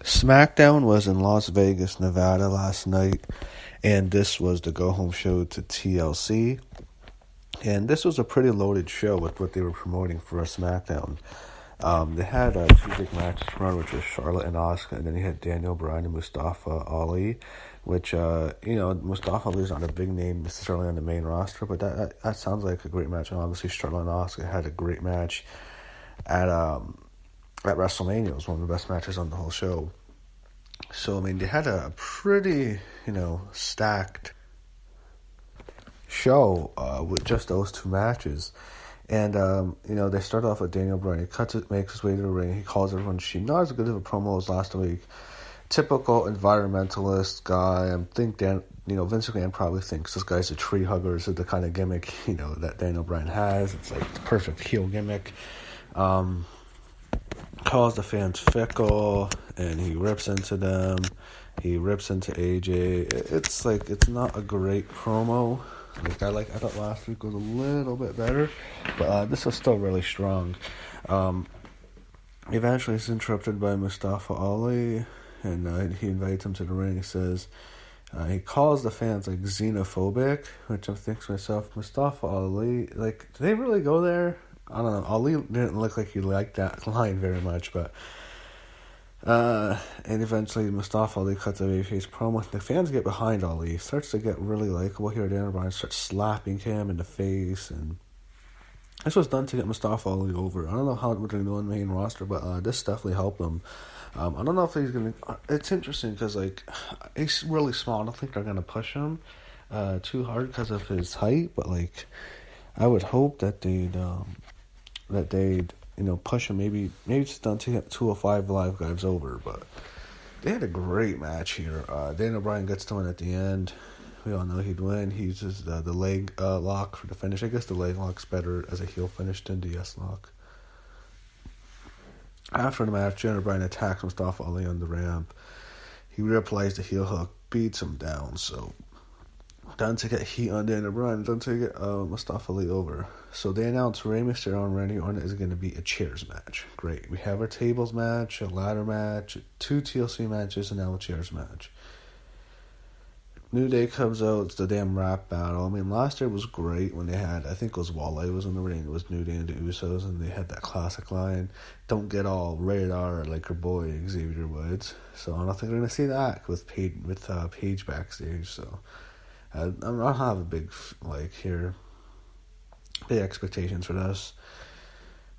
SmackDown was in Las Vegas, Nevada last night, and this was the go-home show to TLC. And this was a pretty loaded show with what they were promoting for a SmackDown. They had two big matches run, which was Charlotte and Asuka, and then you had Daniel Bryan and Mustafa Ali, which, Mustafa Ali is not a big name necessarily on the main roster, but that sounds like a great match. And obviously, Charlotte and Asuka had a great match at WrestleMania. It was one of the best matches on the whole show. So, I mean, they had a pretty, stacked show with just those two matches. And, they start off with Daniel Bryan. He makes his way to the ring. He calls everyone sheep. Not as good of a promo as last week. Typical environmentalist guy. I think Vince McMahon probably thinks this guy's a tree hugger. This is the kind of gimmick, that Daniel Bryan has. It's like the perfect heel gimmick. Calls the fans fickle, and he rips into them. He rips into AJ. It's not a great promo. I thought last week was a little bit better, but this was still really strong. Eventually, he's interrupted by Mustafa Ali, and he invites him to the ring. He says he calls the fans xenophobic, which I think to myself, Mustafa Ali, did they really go there? I don't know. Ali didn't look like he liked that line very much, but and eventually Mustafa Ali cuts a babyface promo. The fans get behind Ali. He starts to get really likable here. Daniel Bryan starts slapping him in the face, and this was done to get Mustafa Ali over. I don't know how what they're doing on the main roster, but this definitely helped him. I don't know if he's gonna. It's interesting because he's really small. I don't think they're gonna push him too hard because of his height, but I would hope that they'd push him. Maybe it's done to get 205 Live guys over, but they had a great match here. Daniel Bryan gets to win at the end. We all know he'd win. He uses the leg lock for the finish. I guess the leg lock's better as a heel finish than the S lock. After the match, Daniel Bryan attacks Mustafa Ali on the ramp. He reapplies the heel hook, beats him down. So done to get heat on Daniel Bryan, done to get Mustafa Ali over. So they announced Rey Mysterio and Randy Orton is going to be a chairs match. Great. We have our tables match, a ladder match, 2 TLC matches, and now a chairs match. New Day comes out. It's the damn rap battle. I mean, last year was great when they had, I think it was Wale was in the ring. It was New Day and the Usos, and they had that classic line, "Don't get all rated R like your boy Xavier Woods." So I don't think we're going to see that with Paige backstage. So I don't have a big expectations for this.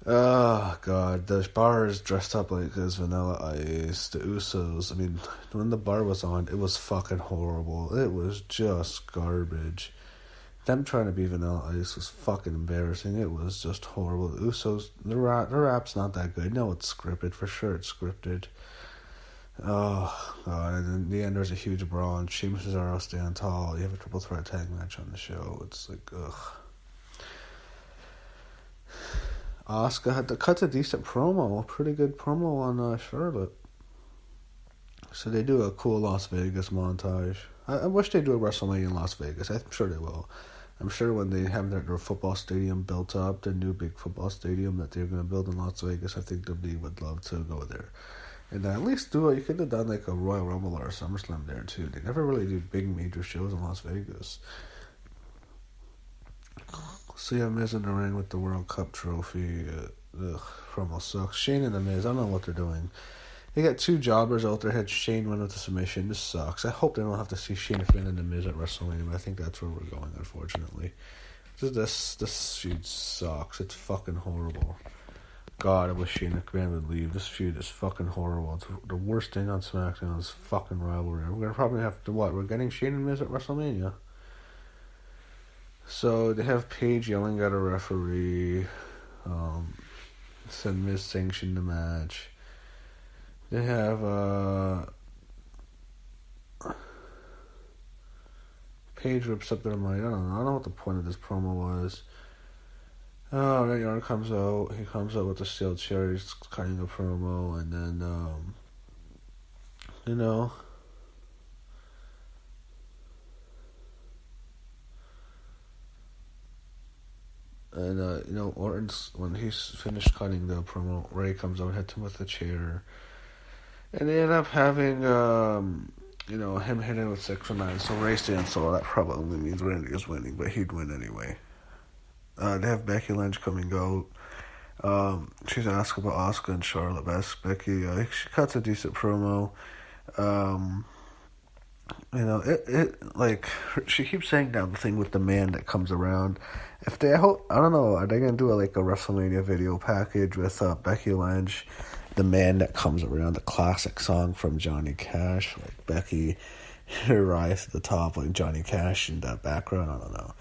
Oh god, the bar is dressed up like this Vanilla Ice. The Usos, I mean, when the bar was on, it was fucking horrible. It was just garbage. Them trying to be Vanilla Ice was fucking embarrassing. It was just horrible. The Usos, the rap's not that good. No, it's scripted, for sure it's scripted. Oh god, and in the end there's a huge brawl, and Sheamus and Cesaro stand tall. You have a triple threat tag match on the show. It's ugh. Asuka had to cut a decent promo, a pretty good promo on Charlotte. So they do a cool Las Vegas montage. I wish they do a WrestleMania in Las Vegas. I'm sure they will. I'm sure when they have their football stadium built up, the new big football stadium that they're going to build in Las Vegas, I think WWE would love to go there. And at least you could have done a Royal Rumble or a SummerSlam there too. They never really do big major shows in Las Vegas. So you have Miz in the ring with the World Cup trophy. Promo sucks. Shane and the Miz, I don't know what they're doing. They got 2 jobbers out there. Had Shane win with a submission. This sucks. I hope they don't have to see Shane McMahon and the Miz at WrestleMania, but I think that's where we're going, unfortunately. This feud sucks. It's fucking horrible. God, I wish Shane McMahon would leave. This feud is fucking horrible. It's the worst thing on SmackDown is fucking rivalry. We're gonna probably have to We're getting Shane and Miz at WrestleMania. So they have Paige yelling at a referee. Said Miz sanctioned the match. They have Paige rips up their mind. I don't know what the point of this promo was. Oh, Randy Orton comes out. He comes out with the steel chair. He's cutting a promo, and then And, Orton's, when he's finished cutting the promo, Ray comes out, hits him with the chair. And they end up having, him hitting with 6 or 9. So Ray stands solo. That probably means Randy is winning, but he'd win anyway. They have Becky Lynch coming out. She's asked about Asuka and Charlotte best. Becky, she cuts a decent promo. Um, she keeps saying that thing with the man that comes around. If they, I don't know, are they gonna do a WrestleMania video package with Becky Lynch, the man that comes around, the classic song from Johnny Cash, like Becky, rise to the top, like Johnny Cash in that background. I don't know.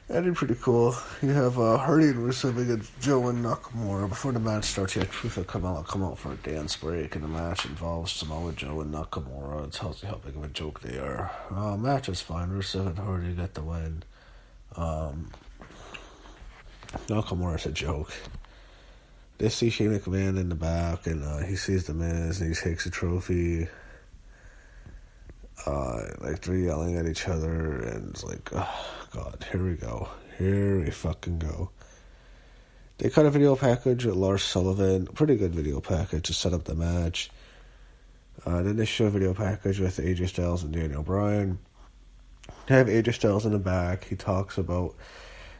That'd be pretty cool. You have Hardy and Rusev against Joe and Nakamura. Before the match starts, you have Truth come out for a dance break, and the match involves Samoa Joe and Nakamura. It tells you how big of a joke they are. Match is fine. Rusev and Hardy get the win. Nakamura's a joke. They see Shane McMahon in the back, and he sees the Miz, and he takes a trophy. They're yelling at each other, and it's like, oh, God, here we go. Here we fucking go. They cut a video package with Lars Sullivan. Pretty good video package to set up the match. Then they show a video package with AJ Styles and Daniel Bryan. They have AJ Styles in the back. He talks about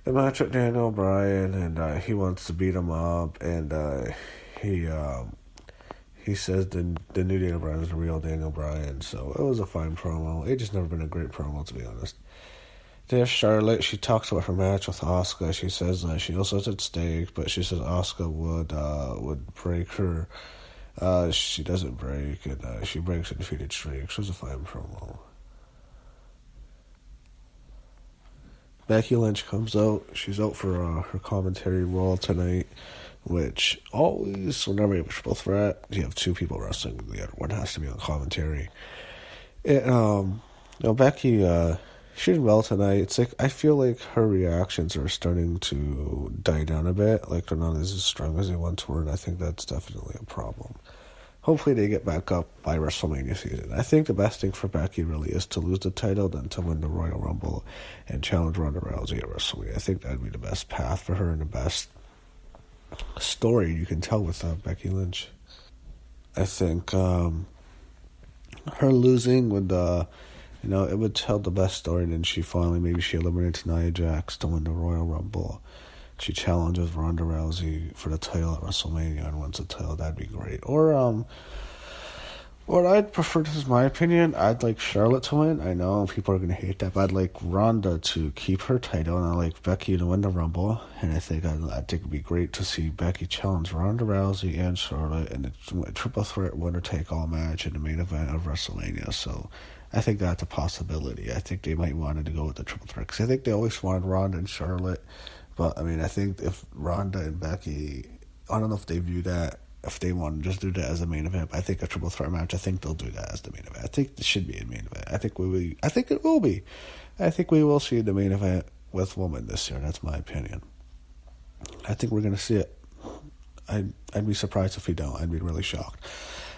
the match with Daniel Bryan, and he wants to beat him up, and he says the new Daniel Bryan is the real Daniel Bryan. So it was a fine promo. AJ's never been a great promo, to be honest. There's Charlotte. She talks about her match with Asuka. She says she knows what's at stake, but she says Asuka would break her. She doesn't break, and she breaks a defeated streak. She was a fine promo. Becky Lynch comes out. She's out for her commentary role tonight, which always, whenever you have a triple threat, you have two people wrestling. The other one has to be on commentary. Becky, she did well tonight. It's like, I feel like her reactions are starting to die down a bit. Like, they're not as strong as they once were, and I think that's definitely a problem. Hopefully they get back up by WrestleMania season. I think the best thing for Becky really is to lose the title, then to win the Royal Rumble and challenge Ronda Rousey at WrestleMania. I think that'd be the best path for her and the best story you can tell with Becky Lynch. I think her losing would, it would tell the best story, and then she eliminates Nia Jax to win the Royal Rumble. She challenges Ronda Rousey for the title at WrestleMania and wins the title. That'd be great. Or what I'd prefer, this is my opinion, I'd like Charlotte to win. I know people are going to hate that, but I'd like Ronda to keep her title, and I'd like Becky to win the Rumble. And I think it'd be great to see Becky challenge Ronda Rousey and Charlotte in a triple threat winner-take-all match in the main event of WrestleMania. So I think that's a possibility. I think they might want to go with the triple threat, because I think they always wanted Ronda and Charlotte. But, I think if Ronda and Becky, I don't know if they view that, if they want to just do that as a main event. I think a triple threat match, I think they'll do that as the main event. I think it should be a main event. I think it will be. I think we will see the main event with women this year. That's my opinion. I think we're going to see it. I'd be surprised if we don't. I'd be really shocked.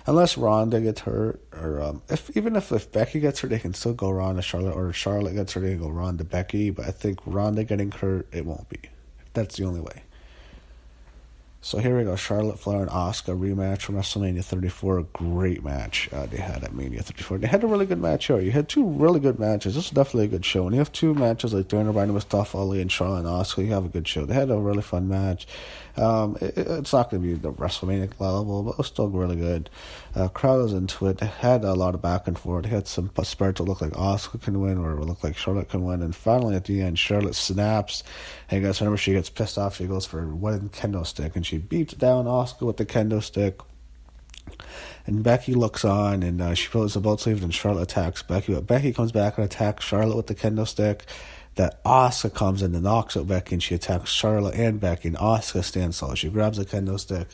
Unless Ronda gets hurt, or if Becky gets hurt, they can still go Ronda Charlotte, or Charlotte gets hurt, they can go Ronda Becky. But I think Ronda getting hurt, it won't be. That's the only way. So here we go, Charlotte Flair and Asuka rematch from WrestleMania 34. A great match they had at Mania 34. They had a really good match here. You had two really good matches. This is definitely a good show. When you have two matches like Daniel Bryan, Mustafa Ali, and Charlotte and Asuka, you have a good show. They had a really fun match. It's not going to be the WrestleMania level, but it was still really good. Crowd was into it. They had a lot of back and forth. They had some spurts to look like Asuka can win, or it look like Charlotte can win. And finally, at the end, Charlotte snaps. And guys, whenever she gets pissed off, she goes for one kendo stick, and she beats down Asuka with the kendo stick. And Becky looks on, and she pulls the belt sleeve, and Charlotte attacks Becky. But Becky comes back and attacks Charlotte with the kendo stick. That Asuka comes in and knocks out Becky, and she attacks Charlotte and Becky, and Asuka stands tall. She grabs a kendo stick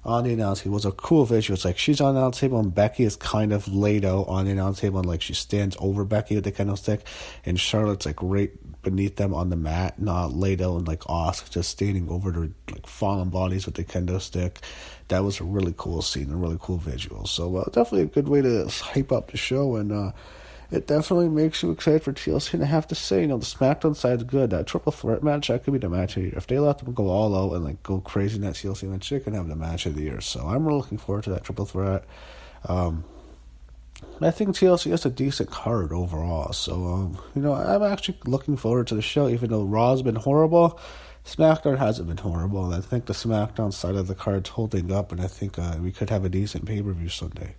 on the announce table. It was a cool visual. It's like she's on the announce table, and Becky is kind of laid out on the announce table, and like she stands over Becky with the kendo stick, and Charlotte's like right beneath them on the mat, not laid out, and like Asuka just standing over their like fallen bodies with the kendo stick. That was a really cool scene, a really cool visual. So definitely a good way to hype up the show, and it definitely makes you excited for TLC. And I have to say, the SmackDown side's good. That triple threat match, that could be the match of the year. If they let them go all out and like go crazy in that TLC match, they can have the match of the year. So I'm really looking forward to that triple threat. I think TLC is a decent card overall. So, I'm actually looking forward to the show, even though Raw's been horrible. SmackDown hasn't been horrible, and I think the SmackDown side of the card's holding up, and I think we could have a decent pay-per-view Sunday.